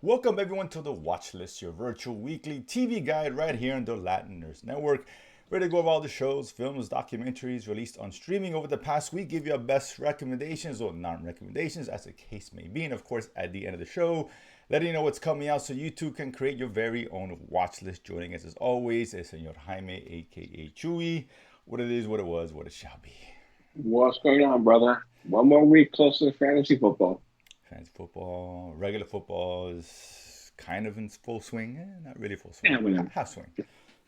Welcome everyone to the Watchlist, your virtual weekly TV guide right here on the Latin Nurse Network. Ready to go over all the shows, films, documentaries released on streaming over the past week, give you our best recommendations or non-recommendations as the case may be. And of course, at the end of the show, letting you know what's coming out so you too can create your very own watch list. Joining us as always is Senor Jaime, aka Chewy. What it is, what it was, what it shall be. What's going on, brother? One more week closer to fantasy football. Fantasy football, regular football is kind of in full swing. Not really full swing, Yeah, whatever. half swing.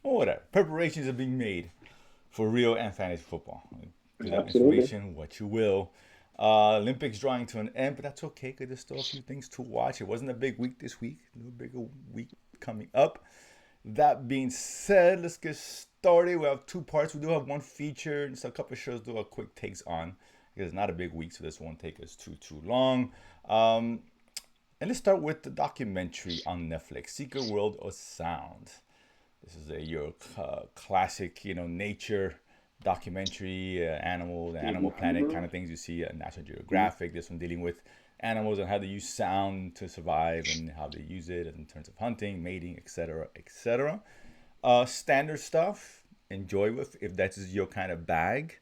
Or whatever. Preparations are being made for real and fantasy football. Give that Absolutely. information what you will. Olympics drawing to an end, but that's okay because there's still a few things to watch. It wasn't a big week this week. A little bigger week coming up. That being said, let's get started. We have two parts. We do have one feature and so a couple of shows to do a quick takes on because it's not a big week, so this won't take us too long. Um, and let's start with the documentary on Netflix, Secret World of Sound. This is your classic, nature documentary, animals, Animal Planet kind of things you see at National Geographic. This one dealing with animals and how they use sound to survive and how they use it in terms of hunting, mating, etc., etc. Standard stuff. Enjoy with if that is your kind of bag.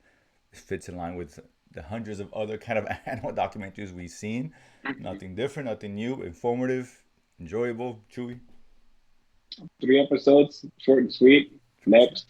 It fits in line with the hundreds of other kind of animal documentaries we've seen. Nothing different, nothing new, informative, enjoyable, chewy. 3 episodes, short and sweet. Next.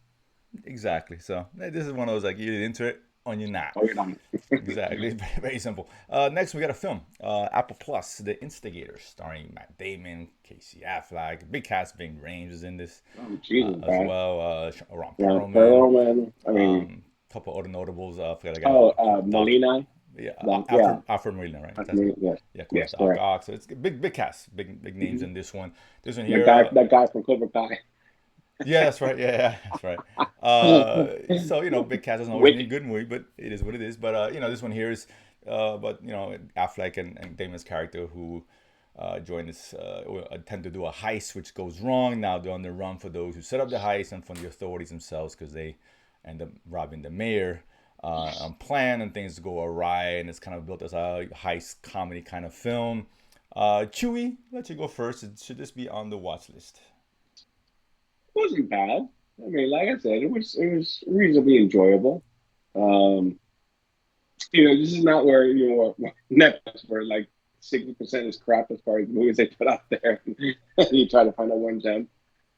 Exactly. So this is one of those like you're into it or you're not. Oh, you're done. Exactly. Very simple. Next, we got a film, Apple Plus, The Instigators, starring Matt Damon, Casey Affleck, big cast. Bing Rames is in this Oh, Jesus, as man. well. Ron Yeah, Perlman. Perlman. I mean, Couple other notables. I forgot the guy who oh, Doc. Molina. Yeah, Yeah, Alfred Molina, right? I That's mean, yes, yeah, of course, yes, Doc correct. Ock. So it's big cast, big names Mhm. in this one. This one The here. guy, that guy from Cobra Kai. Yeah, that's right. Yeah, that's right. So big cat doesn't always need Wicked. good movie, but it is what it is. But this one here is, but Affleck and Damon's character who join this attempt to do a heist, which goes wrong. Now they're on the run for those who set up the heist and from the authorities themselves because they end up robbing the mayor on plan and things go awry and it's kind of built as a heist comedy kind of film. Chewy, let you go first. Should this be on the watch list? Wasn't bad. I mean, like I said, it was reasonably enjoyable. Um, this is not where Netflix where like 60% is crap as far as movies they put out there. You try to find a one gem.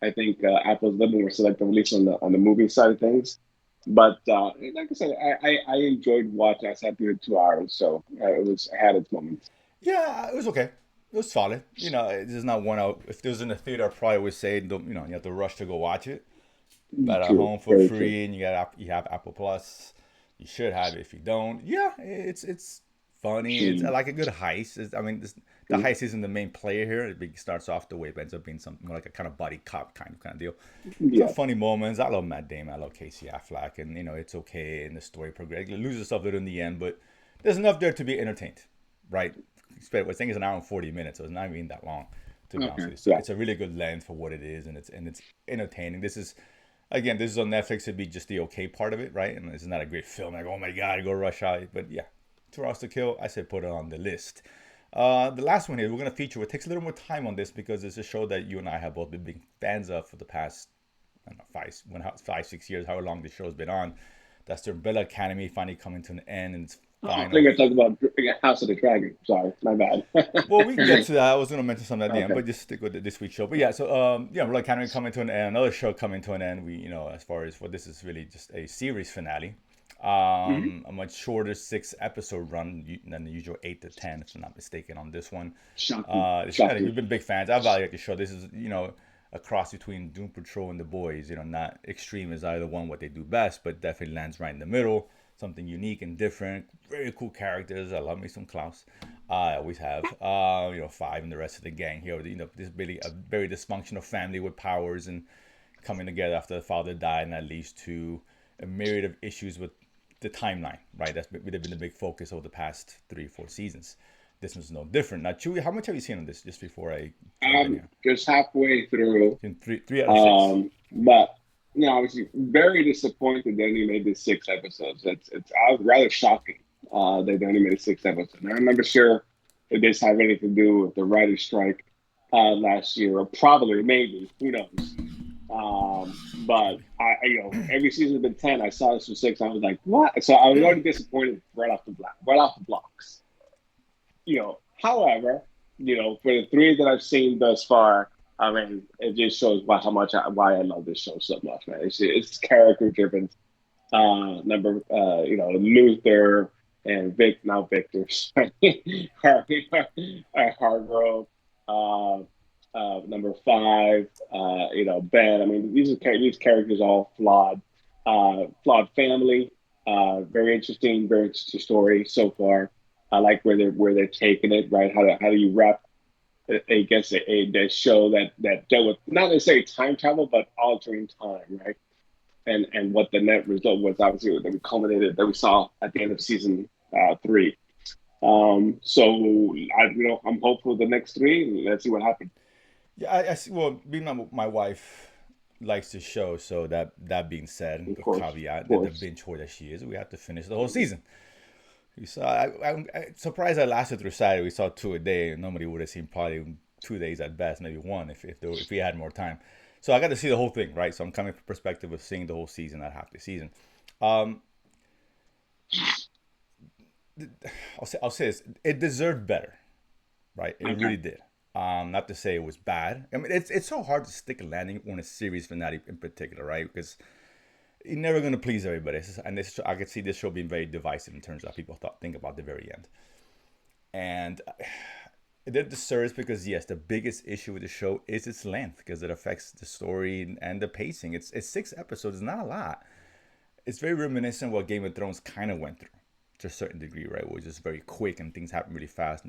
I think Apple's a little more selective, at least on the movie side of things. But like I said, I enjoyed watching. I sat through 2 hours, so it had its moments. Yeah, it was okay. It was solid. This is not one out. If it was in the theater, I probably would say, don't, you have to rush to go watch it. But at True, home for very true. free, and you have Apple Plus, you should have it. If you don't, yeah, it's funny. It's Mm, like a good heist. The mm, heist isn't the main player here. It starts off the way, but ends up being something more like a kind of buddy cop kind of deal. Some yeah, funny moments. I love Matt Damon. I love Casey Affleck, and it's okay. And the story progresses. It loses stuff little in the end, but there's enough there to be entertained, right? I think it's an hour and 40 minutes, so it's not even that long, to be honest okay, with you. So yeah, it's a really good length for what it is, and it's entertaining. This is on Netflix. It'd be just the okay part of it, right? And it's not a great film. Like, oh my god, go rush out. But yeah, 2 hours to kill. I say put it on the list. The last one here we're gonna feature. It takes a little more time on this because it's a show that you and I have both been big fans of for the past I don't know 5 6 years, however long the show's been on. That's the Umbrella Academy finally coming to an end in its oh, I final. think I talked about House of the Dragon. Sorry, my bad. Well, we can get to that. I was going to mention something at the end, Okay. but just stick with this week's show. But yeah, so Umbrella Academy coming to an end, another show coming to an end. We, as far as what this is really just a series finale, Hmm. a much shorter 6 episode run than the usual 8 to 10, if I'm not mistaken, on this one. Shocking, We've shocking. been big fans. I value the show. This is a cross between Doom Patrol and The Boys. Not extreme as either one what they do best, but definitely lands right in the middle. Something unique and different. Very cool characters. I love me some Klaus. I always have. Five and the rest of the gang here. This is really a very dysfunctional family with powers and coming together after the father died, and that leads to a myriad of issues with the timeline. Right, that's been the big focus over the past 3 or 4 seasons. This one's no different. Now, Chewy, how much have you seen on this? Just before I jump in I'm here, just halfway through. in three out of six. But obviously, very disappointed they only made this 6 episodes. It's I was rather shocking that they only made 6 episodes. And I'm not sure if this have anything to do with the writer's strike. last year, or probably maybe who knows. But every season has been 10. I saw this for 6. I was like, what? So I was already disappointed right off the blocks. However, for the 3 that I've seen thus far, I mean, it just shows why I love this show so much, man. It's character driven. Luther and Vic, now Victor, Hargrove, uh, number 5, Ben. I mean, these characters all flawed family. Very interesting story so far. I like where they're taking it. Right, how do you wrap? I guess a show that dealt with not necessarily time travel, but altering time, right? And what the net result was, obviously that we culminated that we saw at the end of season 3. So I'm hopeful the next 3. Let's see what happens. Yeah, I see. Well, being my wife likes the show, so that being said, Of the course, of caveat that the course. binge whore that she is, we have to finish the whole season. We saw. I'm surprised I lasted through Saturday. We saw 2 a day. Nobody would have seen probably 2 days at best, maybe one if we had more time. So I got to see the whole thing, right? So I'm coming from perspective of seeing the whole season, not half the season. Um, I'll say this: it deserved better, right? It Okay. really did. Not to say it was bad. I mean, it's so hard to stick a landing on a series finale in particular, right? Because you're never gonna please everybody. And this, I could see this show being very divisive in terms of how people think about the very end. And it did disservice because yes, the biggest issue with the show is its length because it affects the story and the pacing. It's 6 episodes. It's not a lot. It's very reminiscent of what Game of Thrones kind of went through to a certain degree, right? It was just very quick and things happen really fast.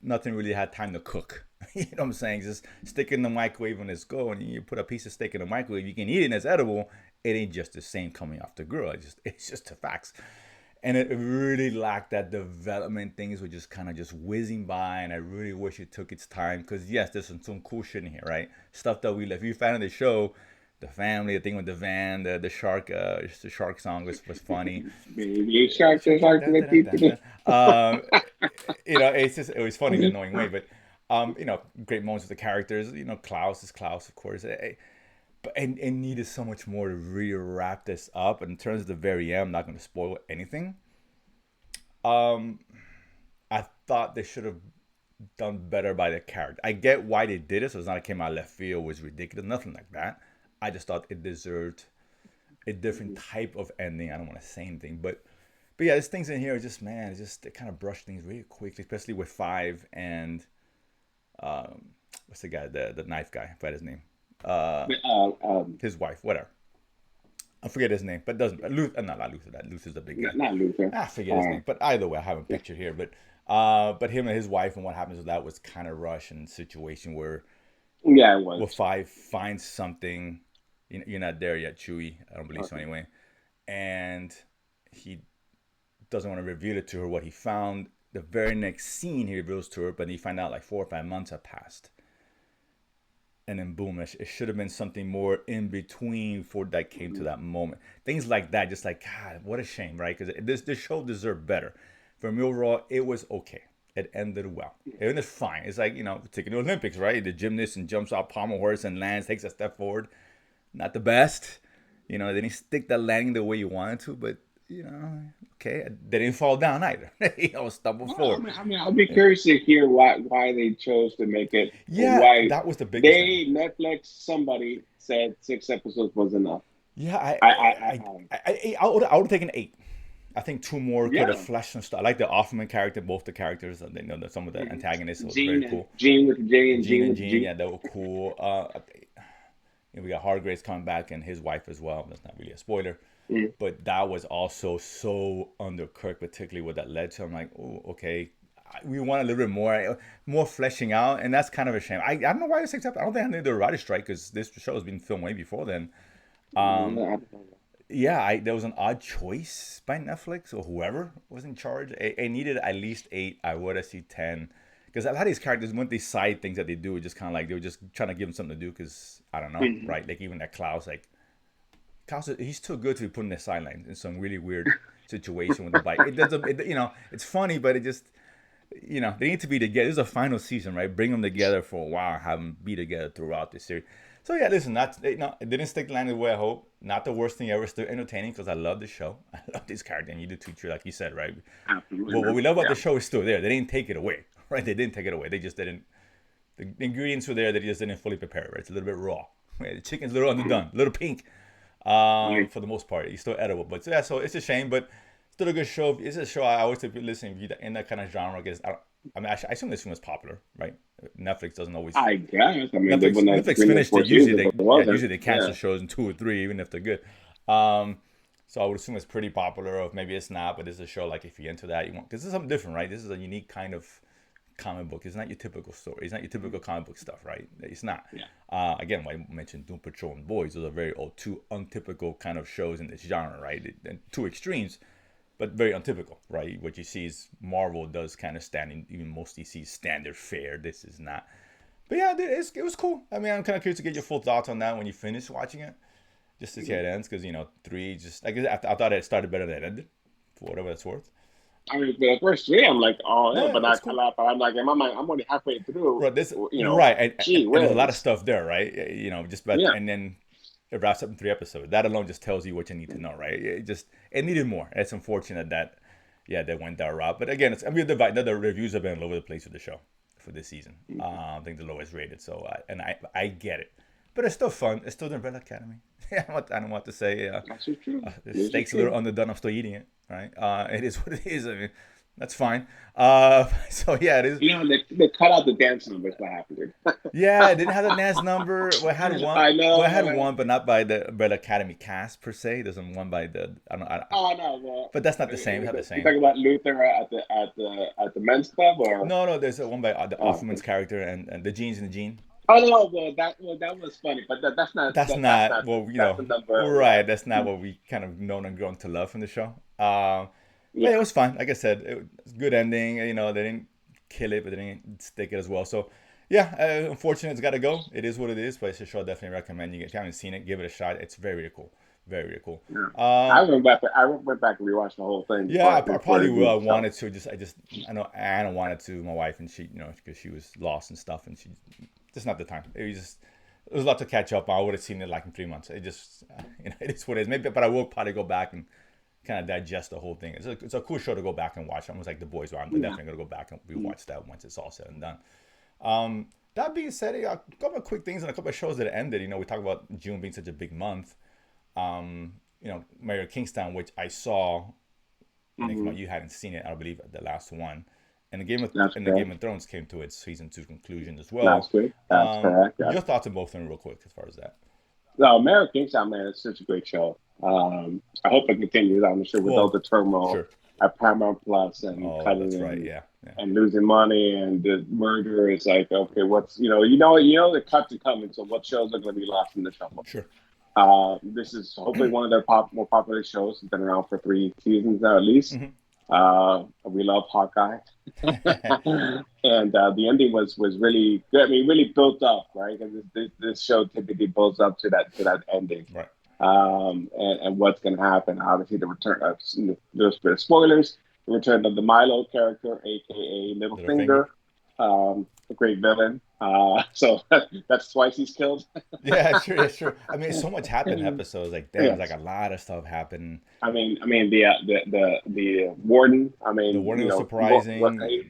Nothing really had time to cook. You know what I'm saying? Just stick it in the microwave and it's go. And you put a piece of steak in the microwave, you can eat it and it's edible. It ain't just the same coming off the grill. It's just the facts. And it really lacked that development. Things were just kind of just whizzing by, and I really wish it took its time. Because yes, there's some cool shit in here, right? Stuff that we left. If you're a fan of the show, the family, the thing with the van, the shark song was funny. Baby shark, the Shark, shark, shark, dun, the dun, teeth. dun, dun. It was funny in an annoying way, but great moments with the characters. Klaus is Klaus, of course. But it needed so much more to really wrap this up. And in terms of the very end, I'm not going to spoil anything. Um, I thought they should have done better by the character. I get why they did it, so it's not like it came out of left field, it was ridiculous, nothing like that. I just thought it deserved a different type of ending. I don't want to say anything, but yeah, there's things in here. Just man, they kind of brush things really quickly, especially with 5 and what's the guy, the knife guy? I forgot his name. Uh, his wife, whatever. I forget his name, but doesn't Luther? Not Luther. That Luther's the big guy. not Luther. I forget his name, but either way, I have him Yeah, pictured here. But him and his wife and what happens with that was kind of rush and situation where yeah, it will was. 5 finds something. You're not there yet, Chewie. I don't believe so Okay. anyway. And he doesn't want to reveal it to her what he found. The very next scene he reveals to her, but he find out like 4 or 5 months have passed. And then boom, it should have been something more in between for that came to that moment. Things like that, just like God, what a shame, right? Because this show deserved better. For me overall, it was okay. It ended well. It ended fine. It's like taking the Olympics, right? The gymnast and jumps off pommel horse and lands, takes a step forward. Not the best. They didn't stick the landing the way you wanted to, but okay. They didn't fall down either. Stumble Well, forward. I'll be curious to hear why they chose to make it. Yeah, Why that was the biggest thing. Netflix somebody said 6 episodes was enough. Yeah, I would have taken 8. I think 2 more could have Yeah. fleshed some stuff. I like the Offerman character, both the characters. They know that some of the Mhm. antagonists were very cool. Gene with the J and Gene Gene and with the Gene, G. yeah, they were cool. We got Hargraves coming back and his wife as well. That's not really a spoiler, Mm. but that was also so under Kirk, particularly what that led to. I'm like, oh, okay. We want a little bit more fleshing out, and that's kind of a shame. I don't know why it's 6 episodes. I don't think I need the writer strike because this show has been filmed way before then. Yeah, Um, I don't know. yeah, there was an odd choice by Netflix or whoever was in charge. It needed at least 8. I would have seen 10 because a lot of these characters, when they side things that they do, just kind of like they were just trying to give them something to do. Because I don't know, Mhm. right? Like even that Klaus, he's too good to be put in the sidelines in some really weird situation with the bike. It doesn't, it's funny, but they need to be together. This is a final season, right? Bring them together for a while, have them be together throughout the series. So yeah, listen, it didn't stick the landing the way I hope. Not the worst thing ever. Still entertaining because I love the show. I love this character, and you do too, like you said, right? Absolutely, Well, what man. we love about Yeah. the show is still there. They didn't take it away, right? They didn't take it away. They just didn't. The ingredients were there. They just didn't fully prepare it. Right? It's a little bit raw. Right? The chicken's a little underdone, a little pink. Right. For the most part, it's still edible. But yeah, so it's a shame, but still a good show. It's a show I always say, listen, if you're in that kind of genre, because I assume this one was popular, right? Netflix doesn't always. I guess. I mean, they Netflix wouldn't have Netflix bring in finished four it. Usually seasons if they it wasn't. usually they cancel Yeah. shows in 2 or 3, even if they're good. Um, so I would assume it's pretty popular. Or maybe it's not, but this is a show like if you're into that, you want because this is something different, right? This is a unique kind of comic book. It's not your typical story. It's not your typical comic book stuff, right? It's not. Yeah. Again, I mentioned Doom Patrol and Boys. Those are very two untypical kind of shows in this genre, right? And two extremes, but very untypical, right? What you see is Marvel does kind of stand in even most DC's standard fare. This is not. But yeah, it was cool. I mean, I'm kind of curious to get your full thoughts on that when you finish watching it, just to see how it ends. Because 3 just I guess I thought it started better than it ended, for whatever it's worth. I mean, the first three, I'm like, oh yeah, Yeah, but it's cool. I'm like, in my mind, I'm only halfway through. Right, this You know, right, gee and there's a lot of whiz. stuff there, right? Just about, Yeah. and then it wraps up in 3 episodes. That alone just tells you what you need to know, right? It needed more. It's unfortunate that they went that route. But again, the reviews have been all over the place with the show for this season. I think the lowest rated. So I get it, but it's still fun. It's still the Umbrella Academy. I don't want to say That's just true. the This is steak's a little true. underdone. I'm still eating it, right? It is what it is. I mean, that's fine. So yeah, it is. You know, they cut out the dance numbers. What happened here? Yeah, it didn't have the NAS number. Well, it had one. I Well, know, it had man. one, but not by the Umbrella Academy cast per se. There's one by the. I don't. Oh no, well, But that's not the same. It's not the you same. talking about Luther at the men's club or? No. There's one by the Oh, Offerman's character and the jeans and the Gene. oh no, well that was funny, but That's not what that's the number. right. That's not what we kind of known and grown to love from the show. But Yeah, it was fun. Like I said, it was a good ending. They didn't kill it, but they didn't stick it as well. So yeah, unfortunately, it's got to go. It is what it is. But it's a show I definitely recommend. If you haven't seen it, give it a shot. It's very, very cool. Very, very cool. yeah. Um, I went back and rewatched the whole thing Yeah, I before probably the will. I movie. So wanted to. I know Anna wanted to. My wife and she, because she was lost and stuff, and she just not the time. It was a lot to catch up on. I would have seen it like in 3 months. It just, it is what it is. Maybe, but I will probably go back and kind of digest the whole thing. It's a cool show to go back and watch. Almost like The Boys. Where I'm yeah. definitely gonna go back and rewatch that once it's all said and done. That being said, a couple of quick things and a couple of shows that ended. We talk about June being such a big month. Mayor Kingstown, which I saw when it came out. Hmm. You hadn't seen it, I believe, the last one. And That's The Game correct. of Thrones came to its season 2 conclusion as well. Last week. That's correct. Yeah. Your thoughts on both of them, real quick, as far as that. No, American Kingstown, man, it's such a great show. I hope it continues. I'm sure with all Well, the turmoil sure. at Paramount Plus and Oh, cutting that's right. Yeah, yeah, and losing money and the merger, it's like, okay, what's the cuts are coming. So what shows are going to be lost in the shuffle? sure. This is hopefully one of their more popular shows. It's been around for 3 seasons now, at least. Hmm. We love Hawkeye, and the ending was really good. I mean, really built up, right? Because this show typically builds up to that ending, Right. and what's going to happen. Obviously, the return of there's bit of spoilers. The return of the Milo character, aka Littlefinger. Littlefinger, a great villain. So that's twice he's killed. Yeah, sure. Yeah, sure. I mean, so much happened in episodes. Like, damn, it's like Yes. a lot of stuff happened. I mean the warden. I The mean, warning was surprising.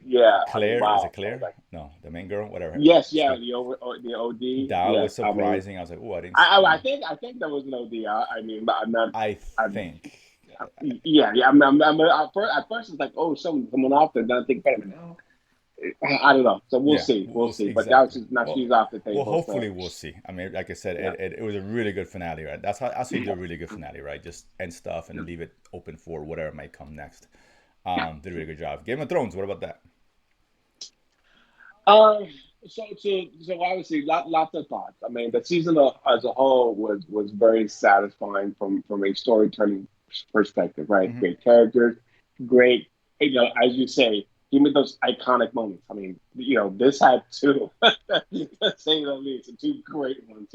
yeah. I mean, Claire, is wow. it Claire? No, the main girl, whatever. Yes, It's yeah, good. the OD. That was Yes, I mean, surprising. I was like, oh, I didn't. I think there was an OD. I mean, but I'm not. I I'm, think. yeah. At first it's like, oh, someone off there. Then I think, wait a minute, no. I don't know. So we'll Yeah, see, we'll we'll see see. But now exactly. she's off the Well, table. hopefully So we'll see. I mean, like I said, yeah, it was a really good finale, right? That's how you do a really good finale, right? Just end stuff and leave it open for whatever might come next. Did a really good job. Game of Thrones. What about that? Um, so obviously, lots of thoughts. I mean, the season as a whole was very satisfying from a storytelling perspective, right? Hmm. Great characters, great, as you say, give me those iconic moments. I mean, this had two, to say the least, two great ones.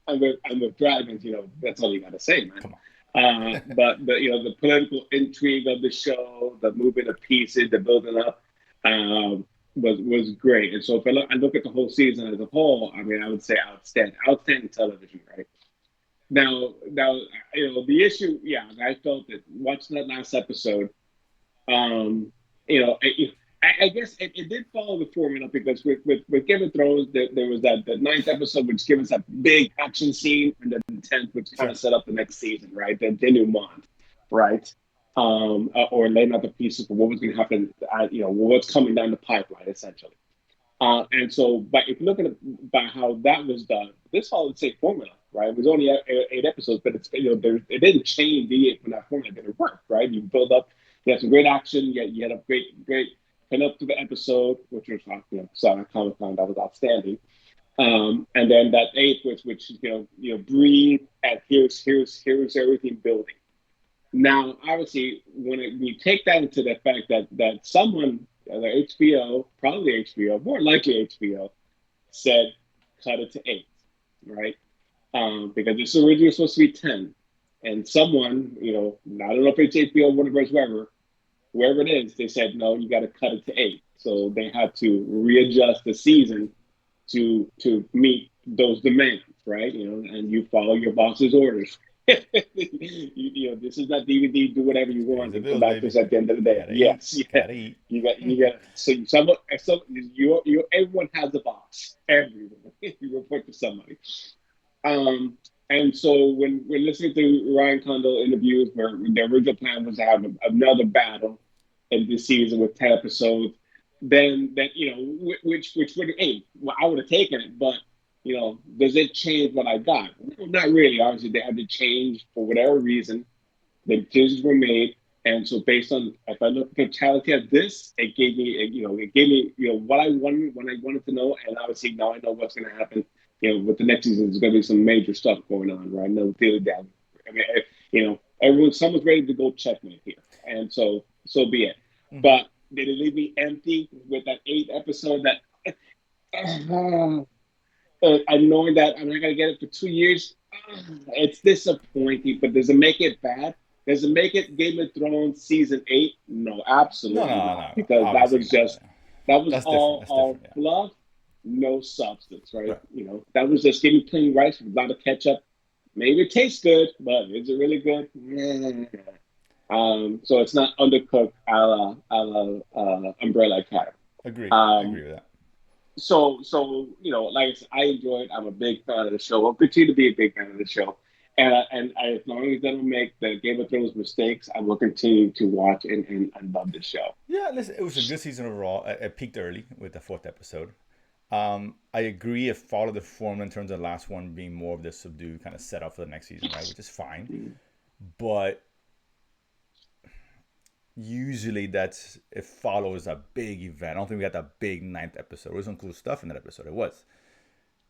And with dragons, that's all you got to say, man. Come on. But the political intrigue of the show, the moving of pieces, the building up. um, was great. And so if I look at the whole season as a whole, I mean, I would say outstanding television, right? Now, the issue, yeah, I felt that watching that last episode, um, you know, I guess it did follow the formula because with Game of Thrones, there was that the ninth episode, which gave us that big action scene, and then the tenth, which kind Sure. of set up the next season, right? The denouement, right? Or laying out the pieces for what was going to happen, what's coming down the pipeline, essentially. And so, but if you look at it by how that was done, this followed the same formula, right? It was only eight episodes, but it didn't change deviate from that formula. But it worked, right? You build up, you had some great action, you had a great pin up to the episode, which was Sonic Comic Con, that was outstanding. And then that eighth, which breathe and here's everything building. Now, obviously, when you take that into the fact that someone, either HBO, probably HBO, more likely HBO, said cut it to eight, right? Because this is originally supposed to be 10. And someone, I don't know if it's HBO, whatever, wherever it is, they said, no, you got to cut it to eight. So they had to readjust the season to meet those demands, right? And you follow your boss's orders. This is not DVD. Do whatever you Pays want the and come bills, back to baby. us at the end of the day. Gotta eat. Yes, yeah. Gotta eat. You got. So everyone has a boss. Everyone. You report to somebody. Um, and so when we're listening to Ryan Condal interviews, where the original plan was to have another battle in this season with 10 episodes, then which would hey, well, I would have taken it, but does it change what I got? Well, not really. Obviously, they had to change for whatever reason. The decisions were made, and so based on if I look at the totality of this, it gave me what I wanted when I wanted to know, and obviously now I know what's going to happen. With the next season, there's going to be some major stuff going on, right? No daily down. I mean, someone's ready to go checkmate here, and so be it. Mm-hmm. But did it leave me empty with that eighth episode? That and knowing that I'm not gonna get it for 2 years, it's disappointing. But does it make it bad? Does it make it Game of Thrones season eight? No, No, absolutely no, not. no. Because that Obviously was not. just that was That's different. That's all different. Yeah. fluff, no substance, right? Right. That was just giving plain rice with a lot of ketchup. Maybe it tastes good, but is it really good? Yeah. So it's not undercooked a la Umbrella Academy. Agree. I Um, agree with that. so like I said, I enjoy it. I'm a big fan of the show. I'll continue to be a big fan of the show. And as long as they don't make the Game of Thrones mistakes, I will continue to watch and love the show. Yeah, listen, it was a good season overall. It peaked early with the fourth episode. I agree. It followed the formula in terms of the last one being more of the subdued kind of setup for the next season, right? Which is fine. But usually it follows a big event. I don't think we got that big ninth episode. There was some cool stuff in that episode. It was,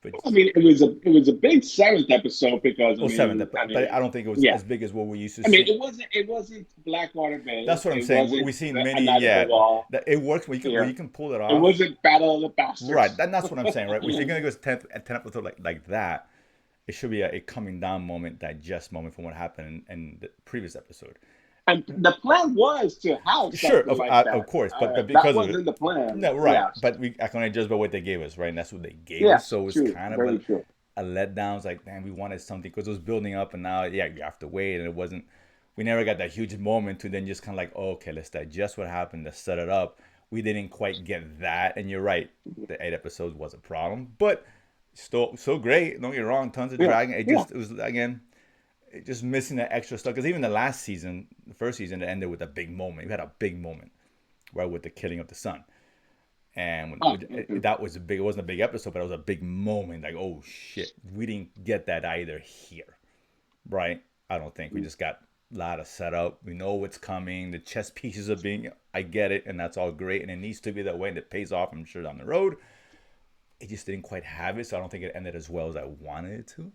but I mean, it was a big seventh episode because I oh, seventh. mean I But mean I don't think it was yeah. as big as what we used to I mean see. it wasn't Blackwater Bay. That's what I'm It saying. wasn't We've seen a many. Night at the Yeah, Wall. that it works when Yeah. you can pull it It off. wasn't Battle of the Right. Bastards. That's what I'm saying. Right. If you're gonna go to 10th episode like that, it should be a coming down moment, digest moment from what happened in the previous episode. And the plan was to have Sure, something like of that. course, but That because of it, wasn't the plan. no, right. Yes. But I can only judge by what they gave us, right? And that's what they gave us. Yes. So it's True. kind of Very true. a letdown. It's like, man, we wanted something because it was building up, and now, yeah, you have to wait, and it wasn't. We never got that huge moment to then just kind of like, oh, okay, let's digest what happened, let's set it up. We didn't quite get that, and you're right. The 8 episodes was a problem, but still so great. Don't get me wrong, tons of Yeah. dragging. Yeah. It was again just missing that extra stuff. Because even the last season, the first season, it ended with a big moment. We had a big moment, right, with the killing of the son, and Oh, okay. that was a big. It wasn't a big episode, but it was a big moment. Like, oh shit, we didn't get that either here, right? I don't think we just got a lot of setup. We know what's coming. The chess pieces are being. I get it, and that's all great, and it needs to be that way, and it pays off. I'm sure down the road. It just didn't quite have it, so I don't think it ended as well as I wanted it to.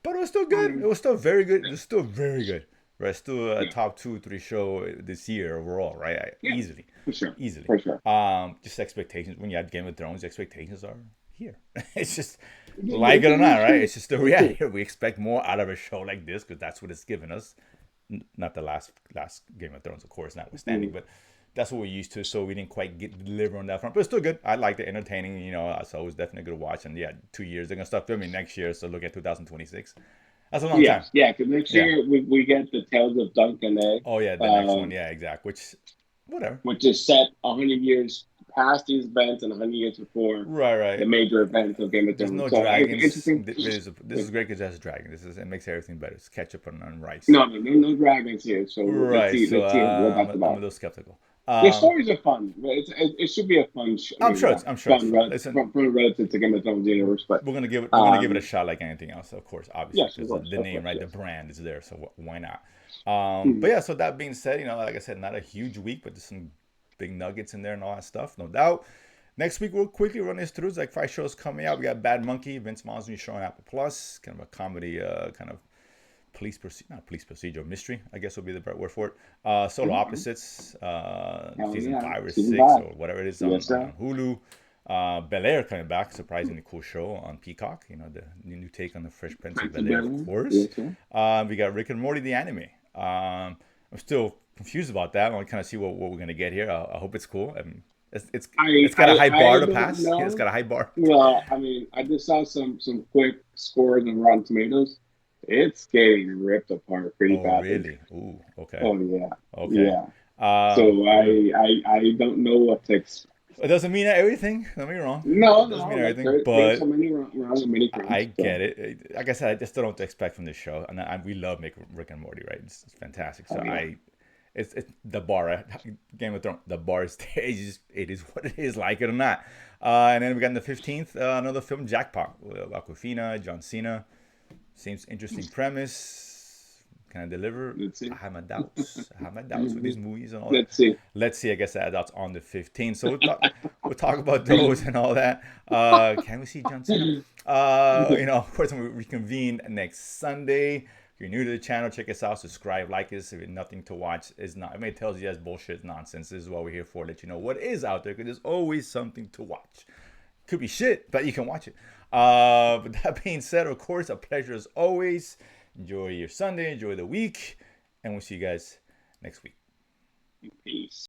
But it was still good. It was still very good. It was still very good. Right, still a Yeah. top 2, 3 show this year overall. Right, Yeah. easily, For sure. easily. For sure. Just expectations. When you have Game of Thrones, expectations are here. It's just Yeah, like it or not, it's right? true. It's just the It's true. reality. We expect more out of a show like this because that's what it's given us. Not the last Game of Thrones, of course, notwithstanding, Mhm. but that's what we're used to. So we didn't quite get deliver on that front, but it's still good. I liked it, entertaining. So it was definitely good to watch. And yeah, 2 years they're gonna start filming next year. So look at 2026. That's a long time. Yes, yeah. Because next Yeah. year we get the Tales of Duncan Egg, Oh yeah, the next one. Yeah, exactly. Which, whatever. which is set 100 years past these events and 100 years before Right, the right. major events of Game of There's Thrones. no So dragons. interesting. This is great because it has dragon. It makes everything better. It's ketchup on rice. No, no dragons here. So Right. So let's see what that's I'm a about. little skeptical. The stories are fun. It should be a fun. I I'm mean, sure yeah, it's fun. Listen, fun relative to Game of Thrones universe, but we're gonna give it a shot like anything else, of course, obviously, yes, because the of name, course, right, the yes. brand is there, so why not? But Mhm. yeah, so that being said, like I said, not a huge week, but there's some big nuggets in there and all that stuff, no doubt. Next week we'll quickly run this through. It's like 5 shows coming out. We got Bad Monkey, Vince Vaughn's new show on Apple Plus, kind of a comedy, kind of not police procedure, mystery, I guess would be the right word for it. Solo Mhm. Opposites, Hell season yeah, 5 or 6 season 5. or whatever it is Yes, on sir. Hulu. Bel Air coming back, surprisingly cool show on Peacock. The new take on the Fresh Prince of Prince Bel of Air, of Bel-Air. course. Yes, sir. We got Rick and Morty the anime. I'm still confused about that. I want to kind of see what we're gonna get here. I hope it's cool. I mean, it's got a high bar I to don't pass. It's know. got a high bar. Well, I mean, I just saw some quick scores on Rotten Tomatoes. It's getting ripped apart pretty Oh, badly. really? Ooh, okay, Oh yeah, okay. yeah. So Ooh. I don't know what to expect. It doesn't mean everything. Don't get me wrong. No, It doesn't no, mean like everything, there's so but many rounds and many I crumbs. get So it. Like I said, I just don't know what to expect from this show, and we love making Rick and Morty, right? It's fantastic. So oh yeah, it's the bar. Game of Thrones. The bar is it is what it is, like it or not. And then we got in the 15th another film, Jackpot, with Aquafina, John Cena. Seems interesting premise. Can I deliver? let's see. I have my doubts. I have my doubts with Hmm. these movies and all that. Let's see. Let's see. I guess that's on the 15th. So we'll talk about those and all that. Can we see John Cena? Of course, we reconvene next Sunday. If you're new to the channel, check us out. Subscribe, like us. If you have nothing to watch, is not. I mean, it tells you that's bullshit, nonsense. This is what we're here for. Let you know what is out there, because there's always something to watch. Could be shit, but you can watch it. But that being said, of course, a pleasure as always. Enjoy your Sunday, enjoy the week, and we'll see you guys next week. Peace.